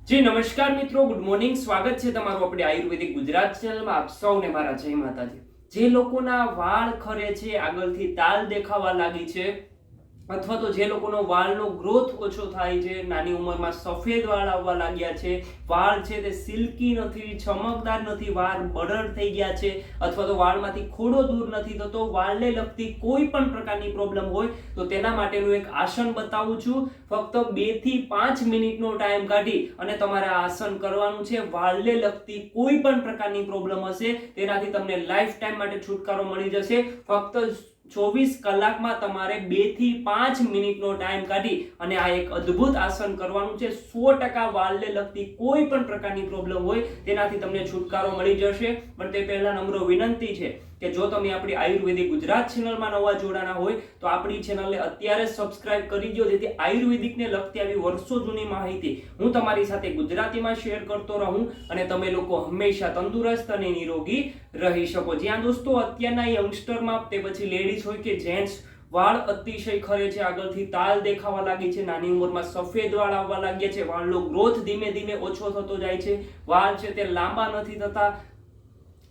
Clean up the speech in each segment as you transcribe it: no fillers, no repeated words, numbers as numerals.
જી નમસ્કાર મિત્રો, good morning. સ્વાગત છે તમારું આપણી આયુર્વેદિક ગુજરાત ચેનલમાં. આપ સૌને મારા જય માતાજી. જે લોકોના વાળ ખરે છે, આગળથી તાલ દેખાવા લાગી છે, અથવા તો જે લોકોનો વાળનો ગ્રોથ ઓછો થાય છે, નાની ઉંમરમાં સફેદ વાળ આવવા લાગ્યા છે, વાળ છે તે સિલ્કી નથી, ચમકદાર નથી, વાળ બળડ થઈ ગયા છે, અથવા તો વાળમાંથી ખોડો દૂર નથી થતો, વાળને લગતી કોઈ પણ પ્રકારની પ્રોબ્લેમ હોય તો તેના માટેનું એક આસન બતાવું છું. ફક્ત 2 થી 5 મિનિટનો ટાઈમ કાઢી અને તમારે આ આસન કરવાનું છે. વાળને લગતી કોઈ પણ પ્રકારની પ્રોબ્લેમ હશે તેનાથી તમને લાઈફ ટાઈમ માટે છુટકારો મળી જશે. ફક્ત 24 કલાકમાં તમારે 2 થી 5 મિનિટનો ટાઈમ કાઢી અને આ એક અદ્ભુત આસન કરવાનું છે. 100% વાળને લગતી કોઈ પણ પ્રકારની પ્રોબ્લેમ હોય તેનાથી તમને છુટકારો મળી જશે. પણ તે પહેલા નમ્ર વિનંતી છે કે જો તમે આપણી આયુર્વેદિક ગુજરાત ચેનલમાં નવા જોડાના હોય તો આપણી ચેનલને અત્યારે સબસ્ક્રાઇબ કરી દો, જેથી આયુર્વેદિકને લગતી આવી વર્ષો જૂની માહિતી હું તમારી સાથે ગુજરાતીમાં શેર કરતો રહું અને તમે લોકો હંમેશા તંદુરસ્ત અને નિરોગી રહી શકો. જ્યાં દોસ્તો અત્યારના યંગસ્ટરમાં, તે પછી લેડીઝ હોય કે જેન્ટ્સ, વાળ અતિશય ખરે છે, આગળથી તાલ દેખાવા લાગી છે, નાની ઉંમરમાં સફેદ વાળ આવવા લાગ્યા છે, વાળનો ગ્રોથ ધીમે ધીમે ઓછો થતો જાય છે, વાળ છે તે લાંબા નથી થતા,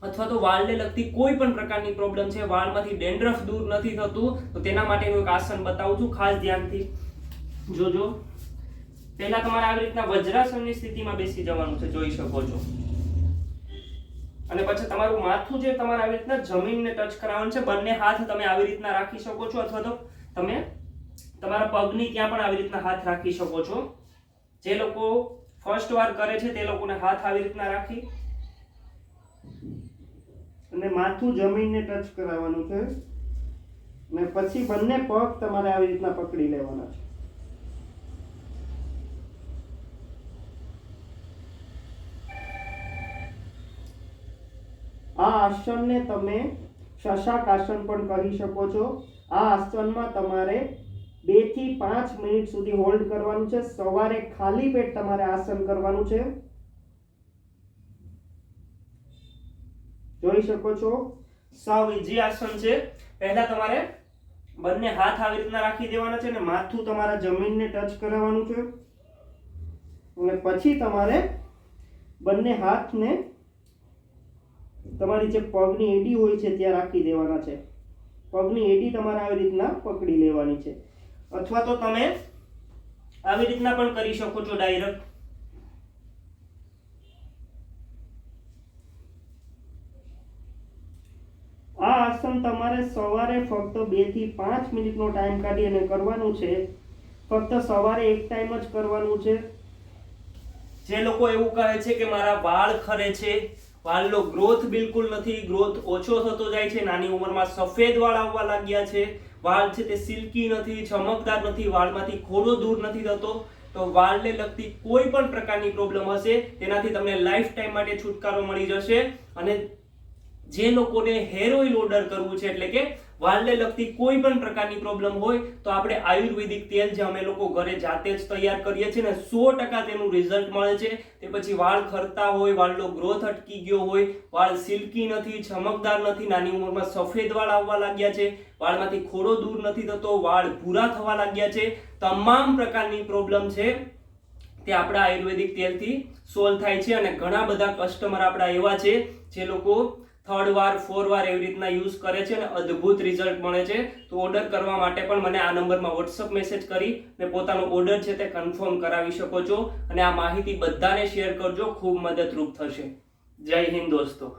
અથવા તો વાળને લગતી કોઈ પણ પ્રકારની પ્રોબ્લેમ છે, વાળમાંથી ડેન્ડ્રફ દૂર નથી થતું, તો તેના માટેનું એક આસન બતાવું છું. ખાસ ધ્યાનથી જોજો. પહેલા તમારે આવી રીતના વજ્રાસનની સ્થિતિમાં બેસી જવાનું છે, જોઈ શકો છો. અને પછી તમારું માથું છે તમારે આવી રીતના જમીનને ટચ કરાવવાનું છે. બંને હાથ તમે આવી રીતના રાખી શકો છો, અથવા તો તમે તમારા પગની ત્યાં પણ આવી રીતના હાથ રાખી શકો છો. જે લોકો ફર્સ્ટ વાર કરે છે તે લોકોને હાથ આવી રીતના રાખી અને માથું જમીનને ટચ કરાવવાનું છે, અને પછી બંને પગ તમારે આવી રીતના પકડી લેવાના છે. આ આસનને તમે શશાક આસન પણ કહી શકો છો. આ આસનમાં તમારે 2 થી 5 મિનિટ સુધી હોલ્ડ કરવાનું છે. સવારે ખાલી પેટ તમારે આસન કરવાનું છે. જોઈ શકો છો, સાવ ઈઝી આસન છે. પહેલા તમારે બંને હાથ આવી રીતના રાખી દેવાના છે અને માથું તમારા જમીનને ટચ કરાવવાનું છે, અને પછી તમારે બંને હાથને તમારી જે પગની એડી હોય છે ત્યાં રાખી દેવાના છે. પગની એડી તમારે આવી રીતના પકડી લેવાની છે, અથવા તો તમે આવી રીતના પણ કરી શકો છો ડાયરેક્ટ. આ આસન તમારે સવારે ફક્ત 2 થી 5 મિનિટનો ટાઈમ કાઢી અને કરવાનું છે. ફક્ત સવારે એક ટાઈમ જ કરવાનું છે. જે લોકો એવું કહે છે કે મારા વાળ ખરે છે, વાળનો ગ્રોથ બિલકુલ નથી, ગ્રોથ ઓછો થતો જાય છે, નાની ઉંમરમાં સફેદ વાળ આવવા લાગ્યા છે, વાળ છે તે સિલ્કી નથી, ચમકદાર નથી, વાળમાંથી ખોડો દૂર નથી થતો, તો વાળને લગતી કોઈ પણ પ્રકારની પ્રોબ્લેમ હશે તેનાથી તમને લાઈફ ટાઈમ માટે છુટકારો મળી જશે. અને જે લોકોને હેર ઓઇલ ઓર્ડર કરવું છે, એટલે કે વાળને લગતી કોઈ પણ પ્રકારની પ્રોબ્લેમ હોય, તો આપણે આયુર્વેદિક તેલ જે અમે લોકો ઘરે જાતે જ તૈયાર કરીએ છીએ ને, 100% તેનું રિઝલ્ટ મળે છે. તે પછી વાળ ખરતા હોય, વાળનો ગ્રોથ અટકી ગયો હોય, વાળ સિલ્કી નથી, ચમકદાર નથી, નાની ઉંમરમાં સફેદ વાળ આવવા લાગ્યા છે, વાળમાંથી ખોડો દૂર નથી થતો, વાળ ભૂરા થવા લાગ્યા છે, તમામ પ્રકારની પ્રોબ્લેમ છે તે આપણા આયુર્વેદિક તેલથી સોલ્વ થાય છે. અને ઘણા બધા કસ્ટમર આપણા એવા છે જે લોકો 3rd વાર 4th વાર એવી રીતના યુઝ કરે છે અને અદ્ભુત રિઝલ્ટ મળે છે. તો ઓર્ડર કરવા માટે પણ મને આ નંબરમાં વોટ્સઅપ મેસેજ કરી અને પોતાનો ઓર્ડર છે તે કન્ફર્મ કરાવી શકો છો. અને આ માહિતી બધાને શેર કરજો, ખૂબ મદદરૂપ થશે. જય હિન્દ દોસ્તો.